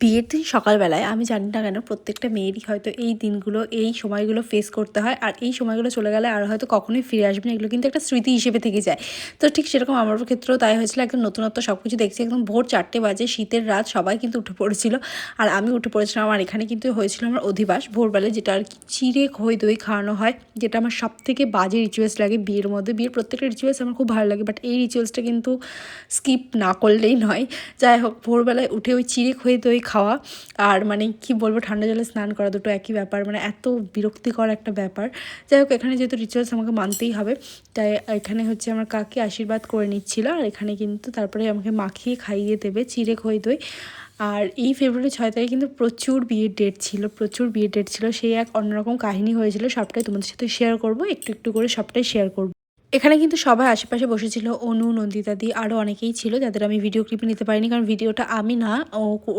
বিয়ের দিন সকালবেলায় আমি জানি না কেন প্রত্যেকটা মেয়েরই হয়তো এই দিনগুলো এই সময়গুলো ফেস করতে হয়, আর এই সময়গুলো চলে গেলে আর হয়তো কখনোই ফিরে আসবে না। এগুলো কিন্তু একটা স্মৃতি হিসেবে থেকে যায়। তো ঠিক সেরকম আমার ক্ষেত্রেও তাই হয়েছিল। একদম নতুনত্ব সব কিছু দেখছি, একদম ভোর 4টে বাজে, শীতের রাত, সবাই কিন্তু উঠে পড়েছিল আর আমি উঠে পড়েছিলাম। আর এখানে কিন্তু হয়েছিল আমার অধিবাস ভোরবেলায়, যেটা আর কি চিড়ে খই দই খাওয়ানো হয়, যেটা আমার সব থেকে বাজে রিচুয়ালস লাগে বিয়ের মধ্যে। বিয়ের প্রত্যেকটা রিচুয়ালস আমার খুব ভালো লাগে, বাট এই রিচুয়ালসটা কিন্তু স্কিপ না করলেই নয়। যাই হোক, ভোরবেলায় উঠে ওই চিড়ে খই দই খাওয়া আর মানে কি বলবো, ঠান্ডা জলে স্নান করা, দুটো একই ব্যাপার, মানে এত বিরক্তিকর একটা ব্যাপার। যাই হোক, এখানে যেহেতু রিচুয়ালস আমাকে মানতেই হবে, তাই এখানে হচ্ছে আমার কাকি আশীর্বাদ করে নিচ্ছিল। আর এখানে কিন্তু তারপরে আমাকে মাখিয়ে খাইয়ে দেবে চিড়ে খই দই। আর এই ফেব্রুয়ারি 6 তারিখে কিন্তু প্রচুর বিয়ের ডেট ছিল, সেই এক অন্যরকম কাহিনী হয়েছিল। সবটাই তোমাদের সাথে শেয়ার করব, একটু একটু করে সবটাই শেয়ার করব। এখানে কিন্তু সবাই আশেপাশে বসেছিল, অনু, নন্দিতাদি, আরও অনেকেই ছিল যাদের আমি ভিডিও ক্লিপে নিতে পারিনি, কারণ ভিডিওটা আমি না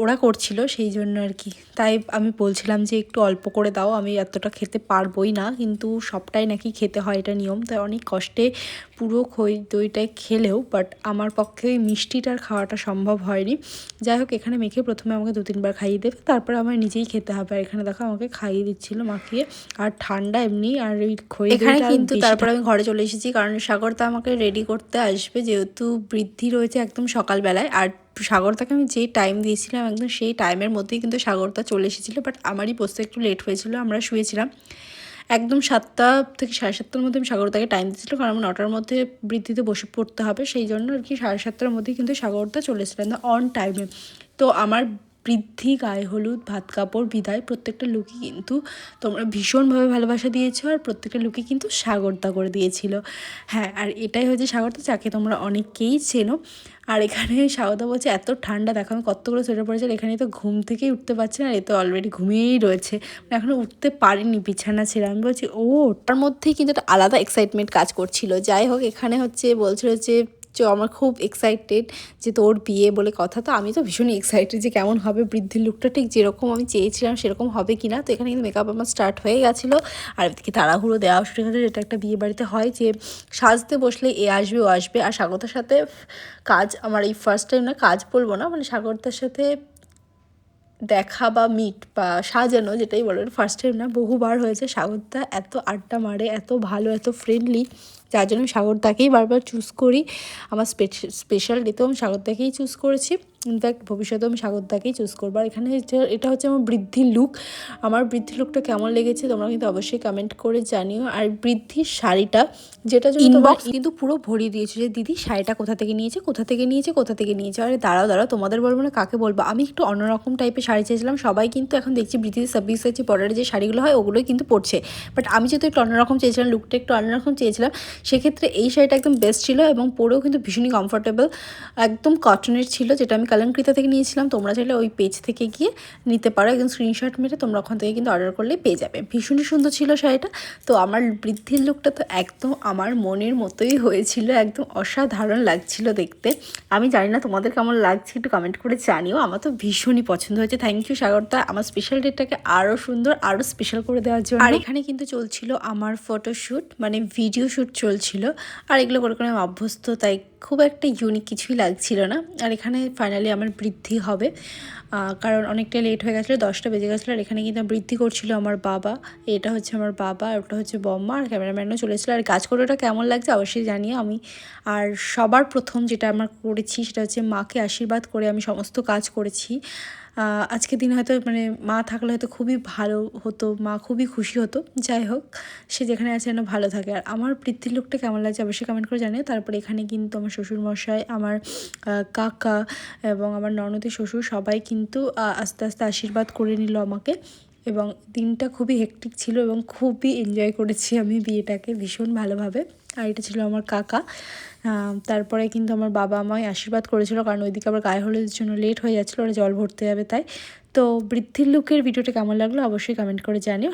ওরা করছিল, সেই জন্য আর কি। তাই আমি বলছিলাম যে একটু অল্প করে দাও, আমি এতটা খেতে পারবোই না, কিন্তু সবটাই নাকি খেতে হয়, এটা নিয়ম। তাই অনেক কষ্টে পুরো খই দইটাই খেলেও, বাট আমার পক্ষে ওই মিষ্টিটার খাওয়াটা সম্ভব হয়নি। যাই হোক, এখানে মেখে প্রথমে আমাকে 2-3 বার খাইয়ে দেবে, তারপরে আমার নিজেই খেতে হবে। আর এখানে দেখো আমাকে খাইয়ে দিচ্ছিল মাখিয়ে, আর ঠান্ডা এমনি, আর ওই খই এখানে কিন্তু তারপর আমি ঘরে চলে এসেছি, কারণ সাগরদা আমাকে রেডি করতে আসবে, যেহেতু বৃদ্ধি রয়েছে একদম সকালবেলায়। আর সাগরদাকে আমি যেই টাইম দিয়েছিলাম একদম সেই টাইমের মধ্যেই কিন্তু সাগরদা চলে এসেছিলো, বাট আমারই বসতে একটু লেট হয়েছিল, আমরা শুয়েছিলাম। একদম 7টা থেকে 7:30টার মধ্যে আমি সাগরদাকে টাইম দিয়েছিলাম, কারণ আমার 9টার মধ্যে বৃদ্ধিতে বসে পড়তে হবে, সেই জন্য আর কি 7:30টার মধ্যেই কিন্তু সাগরদা চলে এসেছিলেন অন টাইমে। তো আমার বৃদ্ধি, গায়ে হলুদ, ভাত কাপড়, বিদায়, প্রত্যেকটা লুকই কিন্তু তোমরা ভীষণভাবে ভালোবাসা দিয়েছো, আর প্রত্যেকটা লুকই কিন্তু সাগরদা করে দিয়েছিল। হ্যাঁ, আর এটাই হচ্ছে সাগরদা, যাকে তোমরা অনেকেই চেনো। আর এখানে সাগরদা বলছে এত ঠান্ডা, দেখো আমি কতগুলো সোয়েটার পরেছি, আর এখানে তো ঘুম থেকেই উঠতে পারছে না, এ তো অলরেডি ঘুমিয়েই রয়েছে, মানে এখনও উঠতে পারেনি বিছানা ছেড়ে। আমি বলছি ও, ওটার মধ্যেই কিন্তু একটা আলাদা এক্সাইটমেন্ট কাজ করছিল। যাই হোক, এখানে হচ্ছে বলছিল যে আমার খুব এক্সাইটেড যে তোর বিয়ে বলে কথা। তো আমি তো ভীষণই এক্সাইটেড যে কেমন হবে বৃদ্ধির লুকটা, ঠিক যেরকম আমি চেয়েছিলাম সেরকম হবে কি না। তো এখানে কিন্তু মেকআপ আমার স্টার্ট হয়ে গেছিলো, আর এদিকে তাড়াহুড়ো দেওয়া শুরু গেছে, যেটা একটা বিয়ে বাড়িতে হয় যে সাজতে বসলে এ আসবে ও আসবে। আর স্বাগতার সাথে কাজ আমার এই ফার্স্ট টাইম, না কাজ বলবো না, মানে স্বাগতার সাথে দেখা বা মিট বা সাজানো, যেটাই বলো, ফার্স্ট টাইম না, বহুবার হয়েছে। সাগরদা এত আড্ডা মারে, এত ভালো, এত ফ্রেন্ডলি, যার জন্য আমি সাগরদাকেই বারবার চুজ করি। আমার স্পেশাল ডেতেও আমি সাগরদাকেই চুজ করেছি, ইনফ্যাক্ট ভবিষ্যতেও আমি সাগরদাকেই চুজ করবো। আর এখানে এটা হচ্ছে আমার বৃদ্ধির লুক। আমার বৃদ্ধির লুকটা কেমন লেগেছে তোমরা কিন্তু অবশ্যই কমেন্ট করে জানিও। আর বৃদ্ধির শাড়িটা, যেটা জন্য ইনবক্স কিন্তু পুরো ভরিয়ে দিয়েছে যে দিদি শাড়িটা কোথা থেকে নিয়েছে। আরে দাঁড়াও, তোমাদের বলবো না কাকে বলবো। আমি একটু অন্যরকম টাইপের শাড়ি চেয়েছিলাম, সবাই কিন্তু এখন দেখছি বৃদ্ধির সাব্বিসাচি বর্ডারের যে শাড়িগুলো হয় ওগুলোই কিন্তু পরছে, বাট আমি যেহেতু একটু অন্যরকম চেয়েছিলাম, লুকটা একটু অন্যরকম চেয়েছিলাম, সেক্ষেত্রে এই শাড়িটা একদম বেস্ট ছিল, এবং পরেও কিন্তু ভীষণই কমফোর্টেবল, একদম কটনের ছিল, যেটা আমি কালাঙ্কৃতা থেকে নিয়েছিলাম। তোমরা চাইলে ওই পেজ থেকে গিয়ে নিতে পারো, একদম স্ক্রিনশট মেরে তোমরা ওখান থেকে কিন্তু অর্ডার করলে পেয়ে যাবে। ভীষণই সুন্দর ছিল শাড়িটা। তো আমার বৃদ্ধির লুকটা তো একদম আমার মনের মতোই হয়েছিল, একদম অসাধারণ লাগছিল দেখতে। আমি জানি না তোমাদের কেমন লাগছে, একটু কমেন্ট করে জানিও। আমার তো ভীষণই পছন্দ হয়েছে। থ্যাংক ইউ সাগরদা, আমার স্পেশাল ডেটটাকে আরও সুন্দর, আরও স্পেশাল করে দেওয়ার জন্য। আর এখানে কিন্তু চলছিল আমার ফটোশ্যুট, মানে ভিডিও শ্যুট চলছিল, আর এগুলো করে করে আমি অভ্যস্ত, তাই খুব একটা ইউনিক কিছুই লাগছিল না। আর এখানে ফাইনালি আমার বৃদ্ধি হবে, কারণ অনেকটা লেট হয়ে গেছিলো, 10টা বেজে গেছিলো। আর এখানে কিন্তু বৃদ্ধি করছিল আমার বাবা, এটা হচ্ছে আমার বাবা, আর ওটা হচ্ছে বম্মা, আর ক্যামেরাম্যানও চলে এসেছিলো। আর কাজ করে ওটা কেমন লাগছে অবশ্যই জানিও। আমি আর সবার প্রথম যেটা আমার করেছি সেটা হচ্ছে মাকে আশীর্বাদ করে আমি সমস্ত কাজ করেছি। আজকের দিন হয়তো মানে মা থাকলে হয়তো খুবই ভালো হতো, মা খুবই খুশি হতো। যাই হোক, সে যেখানে আছে যেন ভালো থাকে। আর আমার বৃদ্ধির লোকটা কেমন লাগছে অবশ্যই কমেন্ট করে জানিও। তারপরে এখানে কিন্তু আমার শ্বশুরমশাই, আমার কাকা এবং আমার ননদের শ্বশুর সবাই কিন্তু আস্তে আস্তে আশীর্বাদ করে নিল আমাকে, এবং দিনটা খুবই হেক্টিক ছিল এবং খুবই এনজয় করেছি আমি বিয়েটাকে ভীষণ ভালোভাবে। আর এটা ছিল আমার কাকা। তারপরে কিন্তু আমার বাবা আমায় আশীর্বাদ করেছিল, কারণ ওইদিকে আবার গায়ে হলুদের জন্য লেট হয়ে যাচ্ছিলো, ওরা জল ভরতে যাবে তাই। তো বৃদ্ধির লুকের ভিডিওটা কেমন লাগলো অবশ্যই কমেন্ট করে জানিও।